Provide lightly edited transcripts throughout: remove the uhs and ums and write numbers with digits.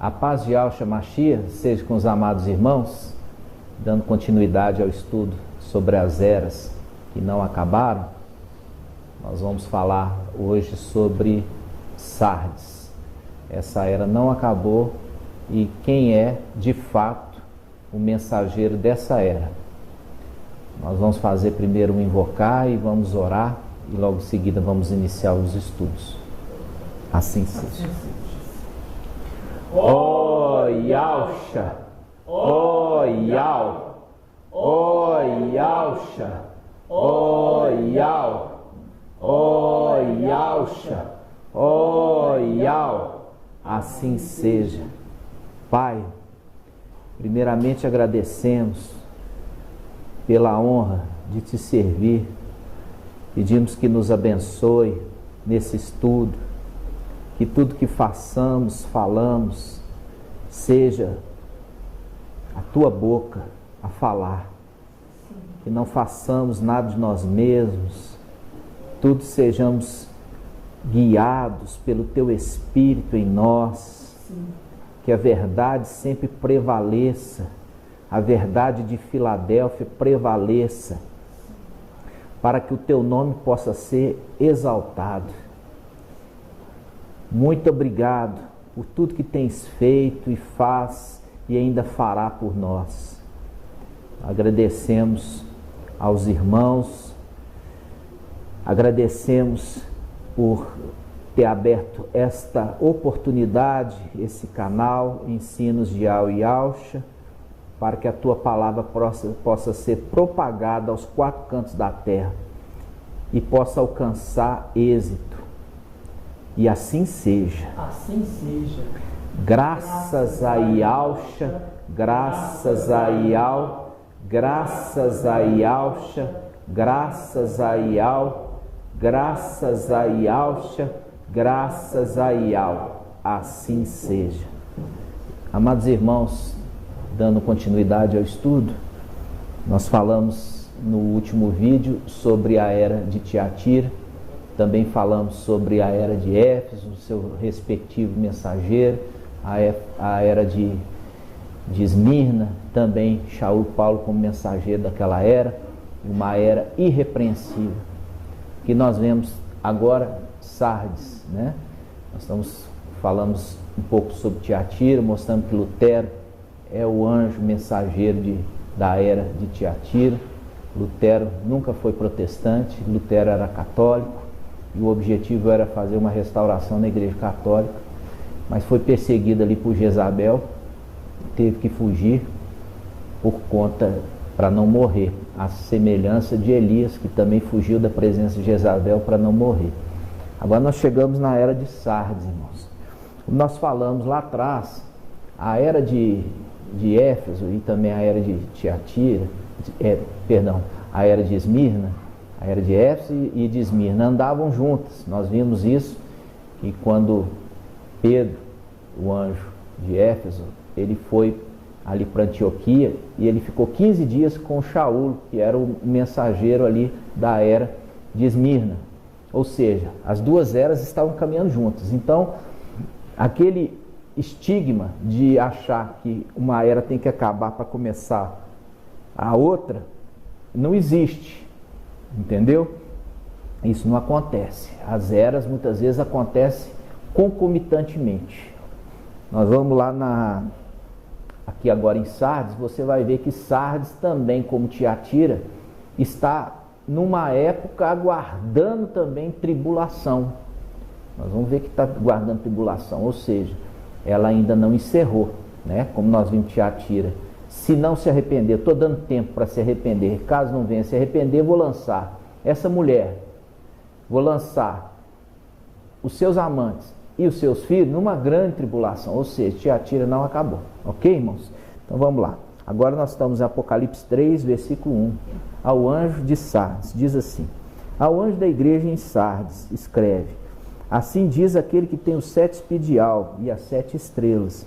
A paz de Yahshua Mashiach seja com os amados irmãos, dando continuidade ao estudo sobre as eras que não acabaram. Nós vamos falar hoje sobre Sardes. Essa era não acabou e quem é, de fato, o mensageiro dessa era. Nós vamos fazer primeiro um invocar e vamos orar e logo em seguida vamos iniciar os estudos. Assim seja. Ó Yahshua, ó Yah, ó Yahshua, ó Yah, ó Yahshua, ó Yah, assim seja. Pai, primeiramente agradecemos pela honra de te servir, pedimos que nos abençoe nesse estudo, que tudo que façamos, falamos, seja a tua boca a falar, que não façamos nada de nós mesmos, tudo sejamos guiados pelo teu Espírito em nós, que a verdade sempre prevaleça, a verdade de Filadélfia prevaleça, para que o teu nome possa ser exaltado. Muito obrigado por tudo que tens feito e faz e ainda fará por nós. Agradecemos aos irmãos, agradecemos por ter aberto esta oportunidade, esse canal, Ensinos de Yahshua, para que a tua palavra possa ser propagada aos quatro cantos da terra e possa alcançar êxito. E assim seja. Assim seja. Graças a Yahshua, graças a Yah, graças a Yahshua, graças a Yah, graças a Yahshua, graças a Yah. Assim seja. Amados irmãos, dando continuidade ao estudo, nós falamos no último vídeo sobre a era de Tiatira, também falamos sobre a era de Éfeso, o seu respectivo mensageiro, a era de Esmirna, também Shaul Paulo como mensageiro daquela era, uma era irrepreensível, que nós vemos agora Sardes, né? Nós falamos um pouco sobre Tiatira, mostrando que Lutero é o anjo mensageiro da era de Tiatira. Lutero nunca foi protestante, Lutero era católico, e o objetivo era fazer uma restauração na igreja católica, mas foi perseguido ali por Jezabel, teve que fugir para não morrer, a semelhança de Elias, que também fugiu da presença de Jezabel para não morrer. Agora nós chegamos na era de Sardes, irmãos. Como nós falamos lá atrás, a era de Éfeso e também a era de Tiatira, a era de Esmirna, a era de Éfeso e de Esmirna andavam juntas. Nós vimos isso, que quando Pedro, o anjo de Éfeso, ele foi ali para Antioquia e ele ficou 15 dias com Shaul, que era o mensageiro ali da era de Esmirna. Ou seja, as duas eras estavam caminhando juntas. Então, aquele estigma de achar que uma era tem que acabar para começar a outra, não existe. Entendeu? Isso não acontece. As eras muitas vezes acontecem concomitantemente. Nós vamos lá aqui agora em Sardes, você vai ver que Sardes também, como Tiatira, está numa época aguardando também tribulação. Nós vamos ver que está aguardando tribulação, ou seja, ela ainda não encerrou, né? Como nós vimos Tiatira. Se não se arrepender, estou dando tempo para se arrepender, caso não venha se arrepender, vou lançar essa mulher, vou lançar os seus amantes e os seus filhos numa grande tribulação, ou seja, Tiatira não acabou, ok, irmãos? Então vamos lá, agora nós estamos em Apocalipse 3, versículo 1, ao anjo de Sardes, diz assim: ao anjo da igreja em Sardes, escreve: assim diz aquele que tem os 7 espíritos de alvo e as 7 estrelas,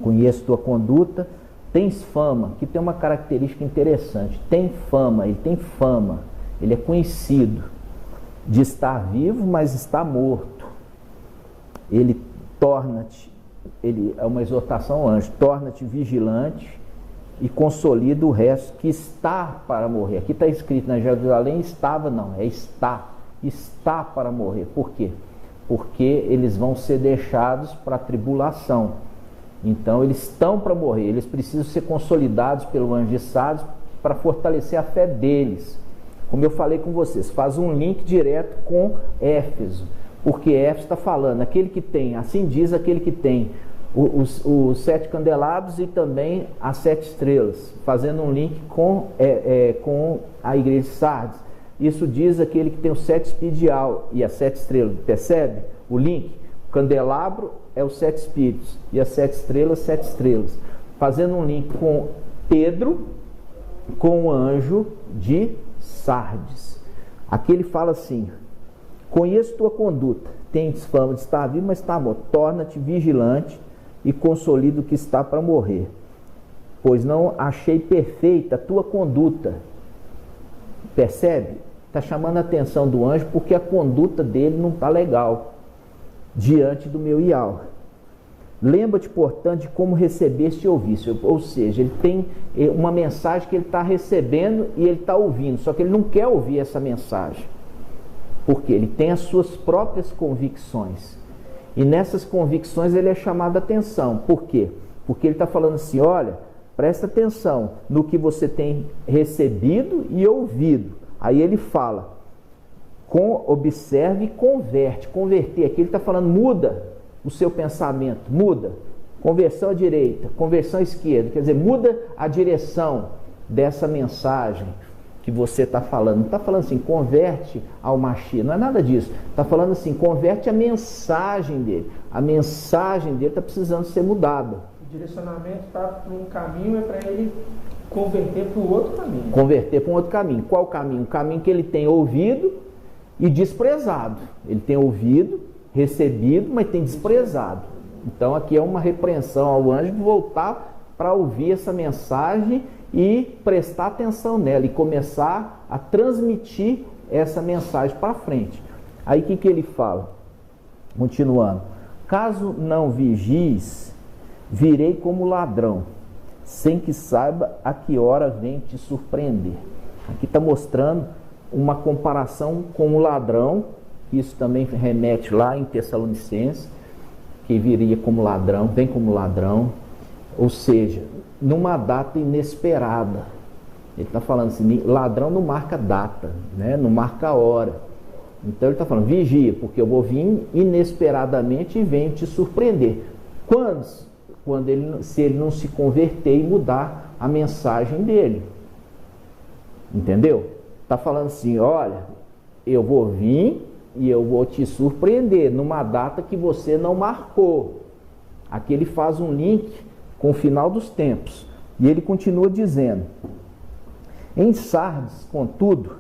conheço tua conduta, tens fama, que tem uma característica interessante, tem fama, ele é conhecido de estar vivo, mas está morto. Ele torna-te ele é uma exortação ao anjo, torna-te vigilante e consolida o resto que está para morrer. Aqui está escrito na Jerusalém, estava não, é está para morrer. Por quê? Porque eles vão ser deixados para a tribulação. Então eles estão para morrer, eles precisam ser consolidados pelo anjo de Sardes para fortalecer a fé deles. Como eu falei com vocês, faz um link direto com Éfeso, porque Éfeso está falando, aquele que tem, assim diz aquele que tem os 7 candelabros e também as 7 estrelas, fazendo um link com a igreja de Sardes. Isso diz aquele que tem os 7 espíritos e as 7 estrelas, percebe o link? O candelabro é os 7 espíritos e as 7 estrelas, 7 estrelas, fazendo um link com Pedro, com o anjo de Sardes. Aqui ele fala assim: conheço tua conduta, tens fama de estar vivo, mas está morto. Torna-te vigilante e consolida o que está para morrer, pois não achei perfeita a tua conduta. Percebe? Está chamando a atenção do anjo porque a conduta dele não está legal diante do meu Ial. Lembra-te, portanto, de como recebeste e ouviste. Ou seja, ele tem uma mensagem que ele está recebendo e ele está ouvindo, só que ele não quer ouvir essa mensagem, porque ele tem as suas próprias convicções, e nessas convicções ele é chamado a atenção. Por quê? Porque ele está falando assim: olha, presta atenção no que você tem recebido e ouvido. Aí ele fala, observe e converte. Converter aqui ele está falando, muda o seu pensamento, muda, conversão à direita, conversão à esquerda, quer dizer, muda a direção dessa mensagem que você está falando. Não está falando assim, converte ao Mashiach, não é nada disso. Está falando assim, converte a mensagem dele. A mensagem dele está precisando ser mudada. O direcionamento está para um caminho, é para ele converter para o outro caminho. Converter para um outro caminho. Qual caminho? Um caminho que ele tem ouvido e desprezado. Ele tem ouvido, recebido, mas tem desprezado. Então aqui é uma repreensão ao anjo de voltar para ouvir essa mensagem e prestar atenção nela e começar a transmitir essa mensagem para frente. Aí o que ele fala? Continuando: caso não vigies, virei como ladrão, sem que saiba a que hora vem te surpreender. Aqui está mostrando uma comparação com o ladrão. Isso também remete lá em Tessalonicenses, que viria como ladrão, vem como ladrão, ou seja, numa data inesperada. Ele está falando assim, ladrão não marca data, né? Não marca hora. Então ele está falando, vigia, porque eu vou vir inesperadamente e venho te surpreender. Quando se ele não se converter e mudar a mensagem dele. Entendeu? Está falando assim, olha, eu vou vir e eu vou te surpreender numa data que você não marcou. Aqui ele faz um link com o final dos tempos. E ele continua dizendo: em Sardes, contudo,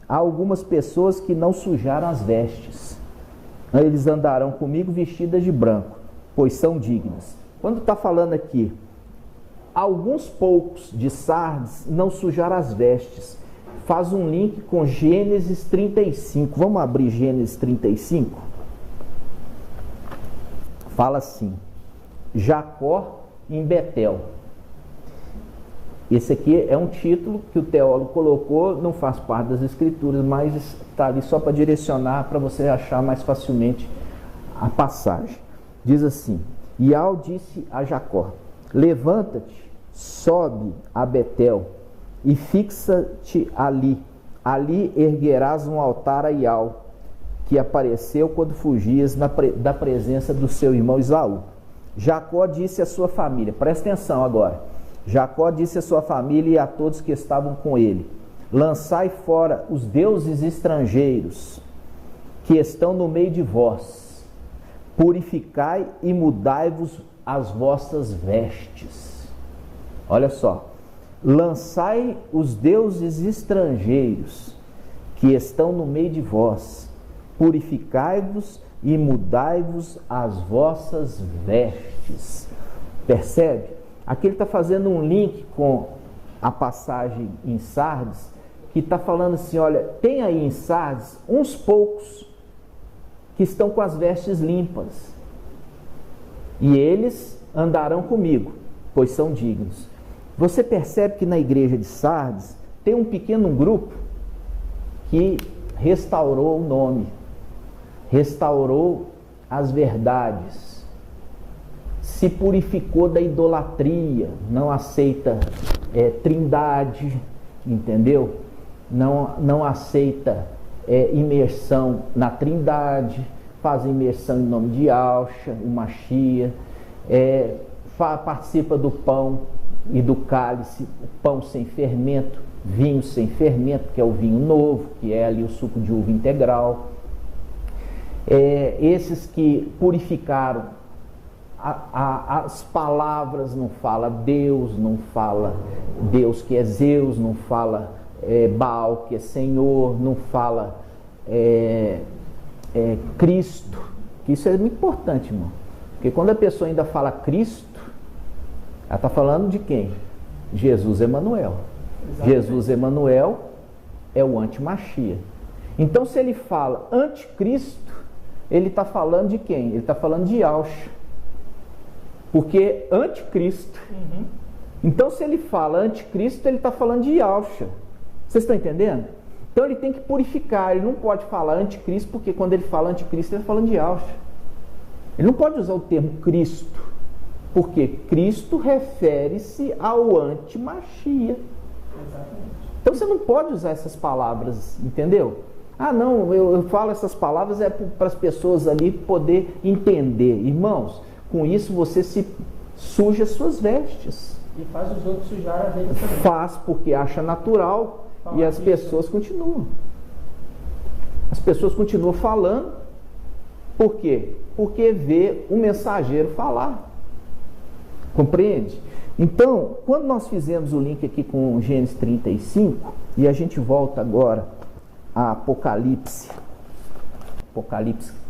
há algumas pessoas que não sujaram as vestes. Eles andarão comigo vestidas de branco, pois são dignas. Quando está falando aqui, alguns poucos de Sardes não sujaram as vestes, faz um link com Gênesis 35. Vamos abrir Gênesis 35? Fala assim: Jacó em Betel. Esse aqui é um título que o teólogo colocou, não faz parte das escrituras, mas está ali só para direcionar, para você achar mais facilmente a passagem. Diz assim: Ial disse a Jacó: levanta-te, sobe a Betel e fixa-te ali. Ali erguerás um altar a Ial, que apareceu quando fugias da presença do seu irmão Esaú. Jacó disse à sua família, presta atenção agora, Jacó disse à sua família e a todos que estavam com ele: lançai fora os deuses estrangeiros que estão no meio de vós, purificai e mudai-vos as vossas vestes. Olha só, lançai os deuses estrangeiros que estão no meio de vós, purificai-vos e mudai-vos as vossas vestes. Percebe? Aqui ele está fazendo um link com a passagem em Sardes, que está falando assim, olha, tem aí em Sardes uns poucos que estão com as vestes limpas. e eles andarão comigo, pois são dignos. Você percebe que na igreja de Sardes tem um pequeno grupo que restaurou o nome, restaurou as verdades, se purificou da idolatria, não aceita trindade, entendeu? Não aceita imersão na trindade, faz imersão em nome de Yahshua, o Mashiach, participa do pão e do cálice, o pão sem fermento, vinho sem fermento, que é o vinho novo, que é ali o suco de uva integral. Esses que purificaram as palavras, não fala Deus, não fala Deus que é Zeus, não fala Baal que é Senhor, não fala Cristo, que isso é muito importante, irmão, porque quando a pessoa ainda fala Cristo, ela está falando de quem? Jesus Emanuel. Jesus Emanuel é o anti-Mashiach. Então, se ele fala anticristo, ele está falando de quem? Ele está falando de Yahshua, porque anticristo. Então, se ele fala anticristo, ele está falando de Yahshua. Vocês estão entendendo? Então, ele tem que purificar. Ele não pode falar anticristo, porque quando ele fala anticristo, ele está falando de Yahshua. Ele não pode usar o termo Cristo, porque Cristo refere-se ao anti-Mashiach. Então você não pode usar essas palavras, entendeu? Ah, não, eu falo essas palavras para as pessoas ali poder entender. Irmãos, com isso você se suja as suas vestes. E faz os outros sujar a deles também. Faz porque acha natural e as pessoas continuam. As pessoas continuam falando. Por quê? Porque vê o mensageiro falar. Compreende? Então, quando nós fizemos o link aqui com Gênesis 35, e a gente volta agora a Apocalipse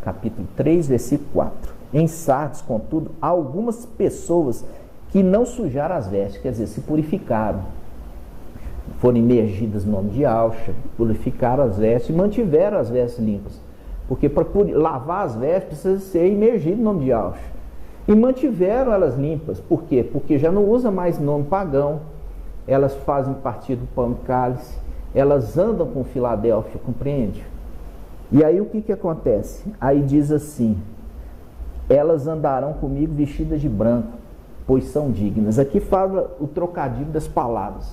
capítulo 3, versículo 4. Em Sardes, contudo, há algumas pessoas que não sujaram as vestes, quer dizer, se purificaram, foram imergidas no nome de Yahshua, purificaram as vestes e mantiveram as vestes limpas, porque para lavar as vestes precisa ser imergido no nome de Yahshua. E mantiveram elas limpas. Por quê? Porque já não usa mais nome pagão, elas fazem parte do pão e cálice, elas andam com Filadélfia, compreende? E aí o que acontece? Aí diz assim: elas andarão comigo vestidas de branco, pois são dignas. Aqui fala o trocadilho das palavras.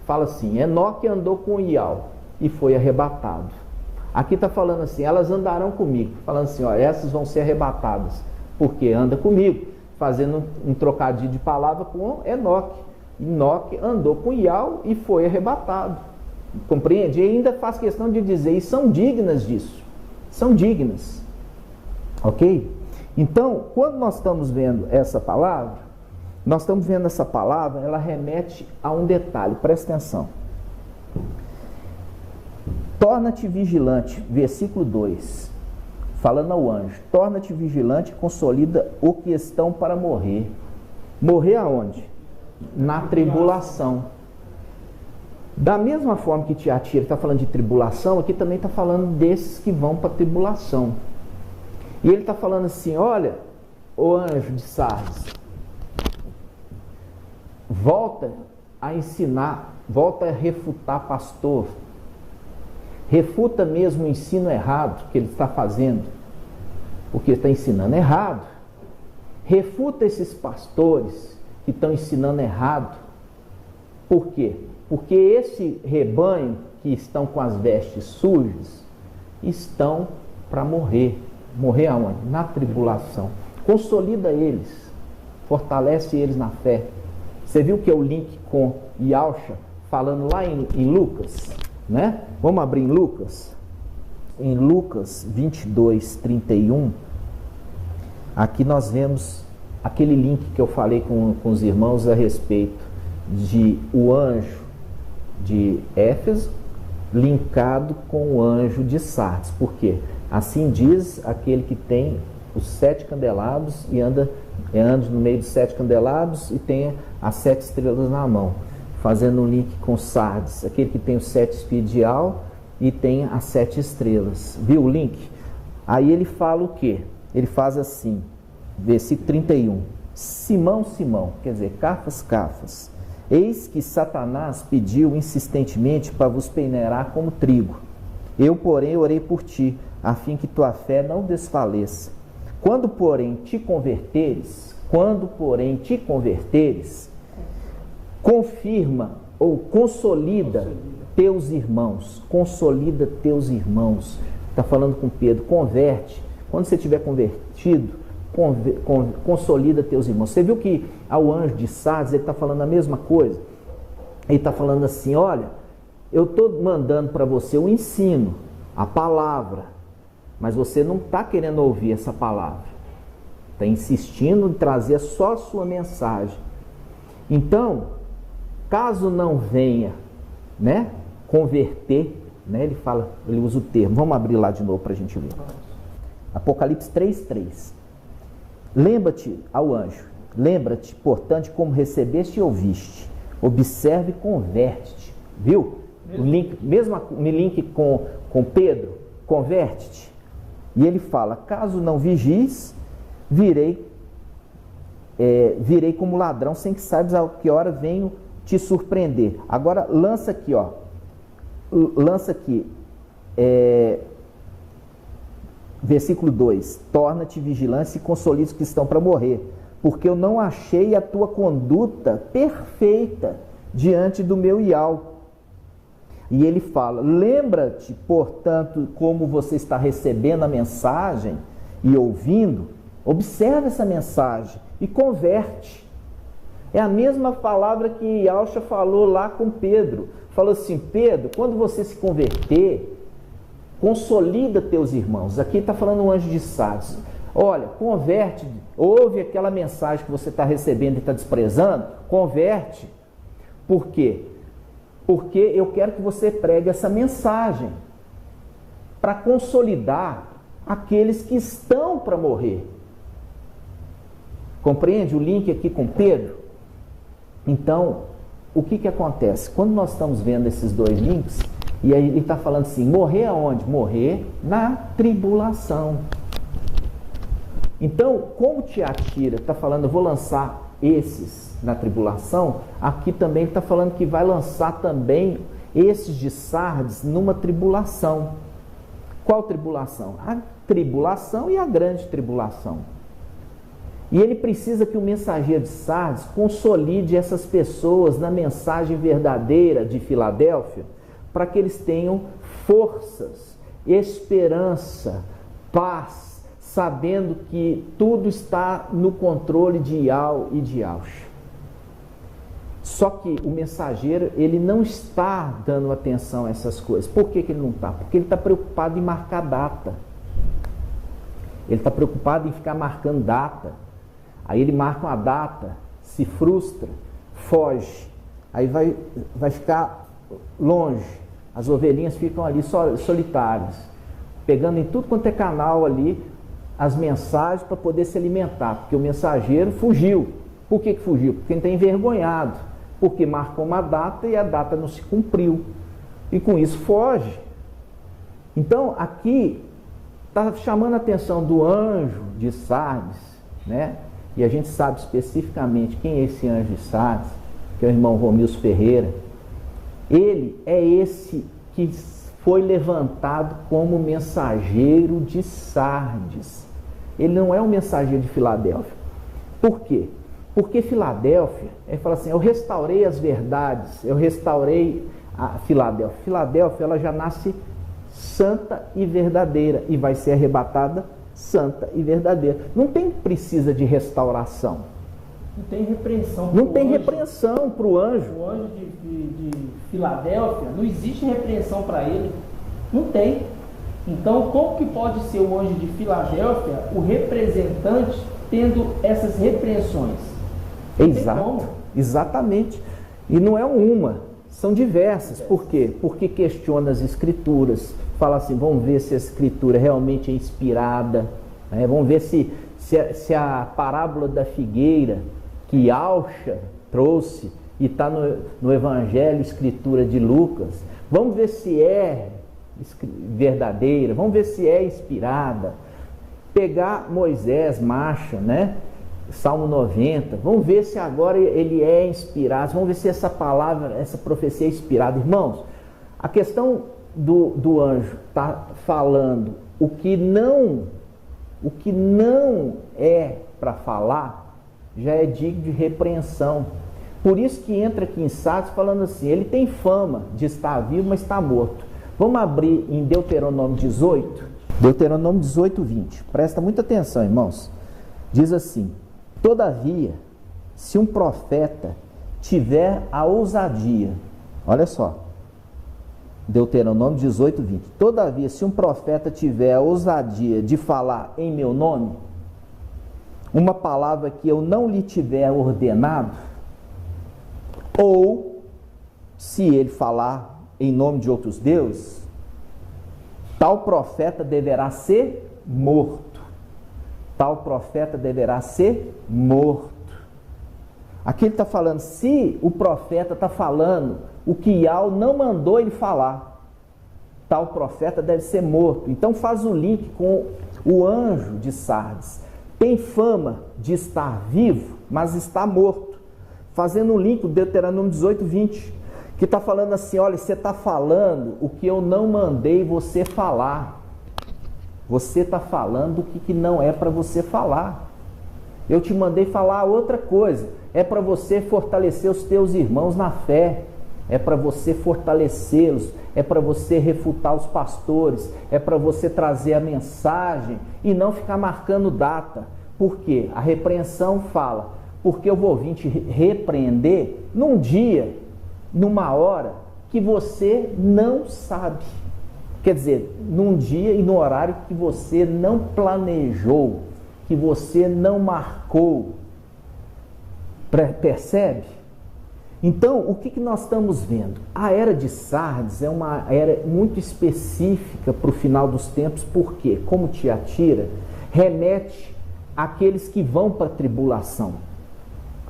Fala assim: Enoque andou com Ial e foi arrebatado. Aqui está falando assim: elas andarão comigo. Falando assim, ó, essas vão ser arrebatadas. Porque anda comigo, fazendo um trocadilho de palavra com Enoque. Enoque andou com Ial e foi arrebatado. Compreende? E ainda faz questão de dizer, e são dignas disso. São dignas. Ok? Então, quando nós estamos vendo essa palavra, ela remete a um detalhe, presta atenção. Torna-te vigilante, versículo 2. Falando ao anjo, torna-te vigilante e consolida o que estão para morrer. Morrer aonde? Na tribulação. Da mesma forma que Tiatira está falando de tribulação, aqui também está falando desses que vão para a tribulação. E ele está falando assim: olha, ô anjo de Sardes, volta a ensinar, volta a refutar pastor. Refuta mesmo o ensino errado que ele está fazendo, porque ele está ensinando errado. Refuta esses pastores que estão ensinando errado. Por quê? Porque esse rebanho que estão com as vestes sujas estão para morrer. Morrer aonde? Na tribulação. Consolida eles, fortalece eles na fé. Você viu que é o link com Yahshua, falando lá em Lucas? Né? Vamos abrir em Lucas? Em Lucas 22, 31, aqui nós vemos aquele link que eu falei com os irmãos a respeito de o anjo de Éfeso linkado com o anjo de Sardes. Por quê? Assim diz aquele que tem os 7 candelabros e anda no meio dos 7 candelabros e tem as 7 estrelas na mão. Fazendo um link com Sardes, aquele que tem os 7 espíritos de Al e tem as 7 estrelas. Viu o link? Aí ele fala o quê? Ele faz assim: versículo 31. Simão, Simão, quer dizer, Cafas, Cafas, eis que Satanás pediu insistentemente para vos peneirar como trigo. Eu, porém, orei por ti, a fim que tua fé não desfaleça. Quando, porém, te converteres, confirma ou consolida teus irmãos. Consolida teus irmãos. Está falando com Pedro, converte. Quando você tiver convertido, consolida teus irmãos. Você viu que ao anjo de Sardes, ele está falando a mesma coisa? Ele está falando assim, olha, eu estou mandando para você o ensino, a palavra, mas você não está querendo ouvir essa palavra. Está insistindo em trazer só a sua mensagem. Então, caso não venha, né, converter, né, ele usa o termo, vamos abrir lá de novo para a gente ver. Apocalipse 3:3. Lembra-te ao anjo, lembra-te, portanto, como recebeste e ouviste, observe e converte-te, viu? O link, mesmo link com Pedro, converte-te. E ele fala, caso não vigies, virei como ladrão, sem que saibas a que hora venho te surpreender. Agora lança aqui, versículo 2, torna-te vigilante e consolida os que estão para morrer, porque eu não achei a tua conduta perfeita diante do meu ial. E ele fala, lembra-te, portanto, como você está recebendo a mensagem e ouvindo, observa essa mensagem e converte. É a mesma palavra que Yalcha falou lá com Pedro. Falou assim, Pedro, quando você se converter, consolida teus irmãos. Aqui está falando um anjo de Sardes. Olha, converte, ouve aquela mensagem que você está recebendo e está desprezando, converte. Por quê? Porque eu quero que você pregue essa mensagem para consolidar aqueles que estão para morrer. Compreende o link aqui com Pedro? Então, o que acontece? Quando nós estamos vendo esses dois links, e aí ele está falando assim, morrer aonde? Morrer na tribulação. Então, como Tiatira está falando, eu vou lançar esses na tribulação, aqui também está falando que vai lançar também esses de Sardes numa tribulação. Qual tribulação? A tribulação e a grande tribulação. E ele precisa que o mensageiro de Sardes consolide essas pessoas na mensagem verdadeira de Filadélfia, para que eles tenham forças, esperança, paz, sabendo que tudo está no controle de Ial e de Yalcha. Só que o mensageiro, ele não está dando atenção a essas coisas. Por que ele não está? Porque ele está preocupado em marcar data. Ele está preocupado em ficar marcando data. Aí ele marca uma data, se frustra, foge. Aí vai ficar longe. As ovelhinhas ficam ali solitárias, pegando em tudo quanto é canal ali as mensagens para poder se alimentar. Porque o mensageiro fugiu. Por que fugiu? Porque ele está envergonhado. Porque marcou uma data e a data não se cumpriu. E com isso foge. Então aqui está chamando a atenção do anjo de Sardes, né? E a gente sabe especificamente quem é esse anjo de Sardes, que é o irmão Romilson Ferreira. Ele é esse que foi levantado como mensageiro de Sardes. Ele não é um mensageiro de Filadélfia. Por quê? Porque Filadélfia, ele fala assim, eu restaurei as verdades, eu restaurei a Filadélfia. Filadélfia, ela já nasce santa e verdadeira e vai ser arrebatada santa e verdadeira. Não precisa de restauração. Não tem repreensão. Não tem repreensão para o anjo. O anjo de Filadélfia, não existe repreensão para ele. Não tem. Então, como que pode ser o anjo de Filadélfia o representante tendo essas repreensões? Exato, exatamente. E não é uma, são diversas. Por quê? Porque questiona as escrituras, fala assim, vamos ver se a escritura realmente é inspirada, né? Vamos ver se a parábola da figueira que Yalcha trouxe e está no Evangelho, escritura de Lucas, vamos ver se é verdadeira, vamos ver se é inspirada. pegar Moisés, marcha, né? Salmo 90, vamos ver se agora ele é inspirado, vamos ver se essa palavra, essa profecia é inspirada. Irmãos, a questão do anjo está falando o que não é para falar, já é digno de repreensão. Por isso que entra aqui em Sardes falando assim, ele tem fama de estar vivo, mas está morto. Vamos abrir em Deuteronômio 18, Deuteronômio 18, 20. Presta muita atenção, irmãos. Diz assim: todavia, se um profeta tiver a ousadia, olha só, Deuteronômio 18, 20. Todavia, se um profeta tiver a ousadia de falar em meu nome, uma palavra que eu não lhe tiver ordenado, ou se ele falar em nome de outros deuses, tal profeta deverá ser morto. Tal profeta deverá ser morto. Aqui ele está falando, se o profeta está falando o que Yahweh não mandou ele falar, tal profeta deve ser morto. Então faz o link com o anjo de Sardes. Tem fama de estar vivo, mas está morto. Fazendo um link com Deuteronômio 18, 20, que está falando assim, olha, você está falando o que eu não mandei você falar. Você está falando o que não é para você falar. Eu te mandei falar outra coisa. É para você fortalecer os teus irmãos na fé. É para você fortalecê-los. É para você refutar os pastores. É para você trazer a mensagem e não ficar marcando data. Por quê? A repreensão fala, porque eu vou vir te repreender num dia, numa hora que você não sabe. Quer dizer, num dia e no horário que você não planejou, que você não marcou. Percebe? Então, o que nós estamos vendo? A era de Sardes é uma era muito específica para o final dos tempos, porque, como Tiatira, remete àqueles que vão para a tribulação.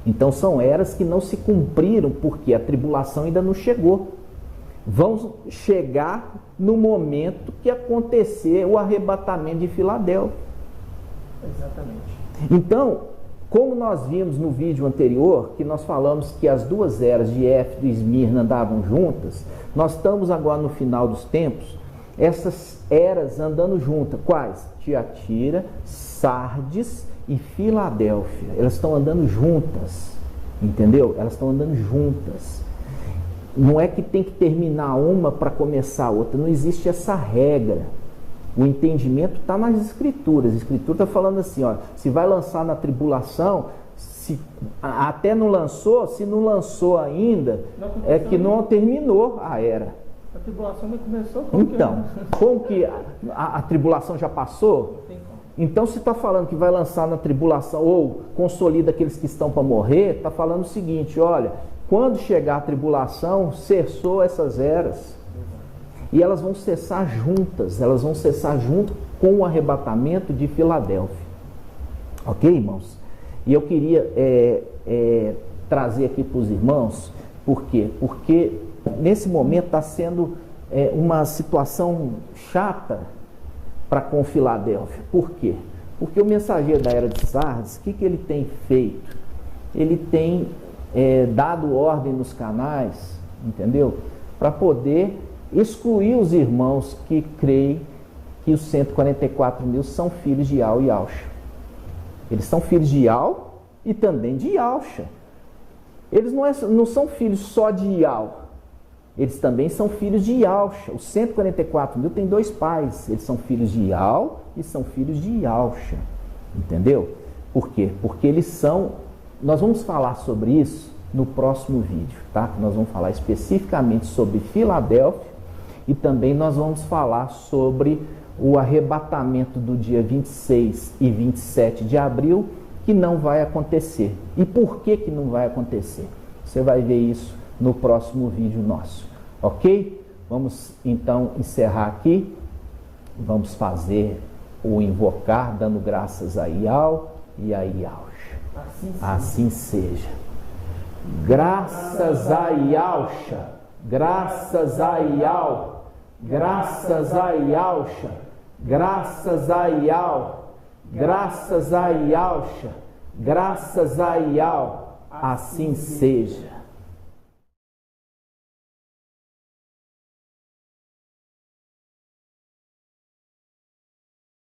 Então, são eras que não se cumpriram, porque a tribulação ainda não chegou. Vão chegar no momento que acontecer o arrebatamento de Filadélfia. Exatamente. Então, como nós vimos no vídeo anterior, que nós falamos que as duas eras de Éfeso e Esmirna andavam juntas, nós estamos agora no final dos tempos, essas eras andando juntas. Quais? Tiatira, Sardes e Filadélfia. Elas estão andando juntas, entendeu? Elas estão andando juntas. Não é que tem que terminar uma para começar a outra, não existe essa regra. O entendimento está nas escrituras. A escritura está falando assim, ó, se vai lançar na tribulação, se até não lançou, se não lançou ainda, é que não terminou a era. A tribulação não começou? Então, como que a tribulação já passou? Então, se está falando que vai lançar na tribulação, ou consolida aqueles que estão para morrer, está falando o seguinte, olha, quando chegar a tribulação, cessou essas eras. E elas vão cessar juntas, elas vão cessar junto com o arrebatamento de Filadélfia. Ok, irmãos? E eu queria trazer aqui para os irmãos, por quê? Porque nesse momento está sendo uma situação chata para com Filadélfia. Por quê? Porque o mensageiro da era de Sardes, o que ele tem feito? Ele tem dado ordem nos canais, entendeu? Para poder excluir os irmãos que creem que os 144 mil são filhos de Yahweh e Yahusha. Eles são filhos de Yahweh e também de Yahusha. Eles não são filhos só de Yahweh. Eles também são filhos de Yahusha. Os 144 mil têm dois pais. Eles são filhos de Yahweh e são filhos de Yahusha. Entendeu? Por quê? Porque eles são... Nós vamos falar sobre isso no próximo vídeo, tá? Nós vamos falar especificamente sobre Filadélfia e também nós vamos falar sobre o arrebatamento do dia 26 e 27 de abril, que não vai acontecer. E por que não vai acontecer? Você vai ver isso no próximo vídeo nosso, ok? Vamos então encerrar aqui. Vamos fazer o invocar, dando graças a Yahweh e a Yahusha. Assim seja. Graças a Yahusha, graças a Yahweh, graças a Yahusha, graças a Yahweh, graças a Yahshua, graças a Yahweh, assim seja.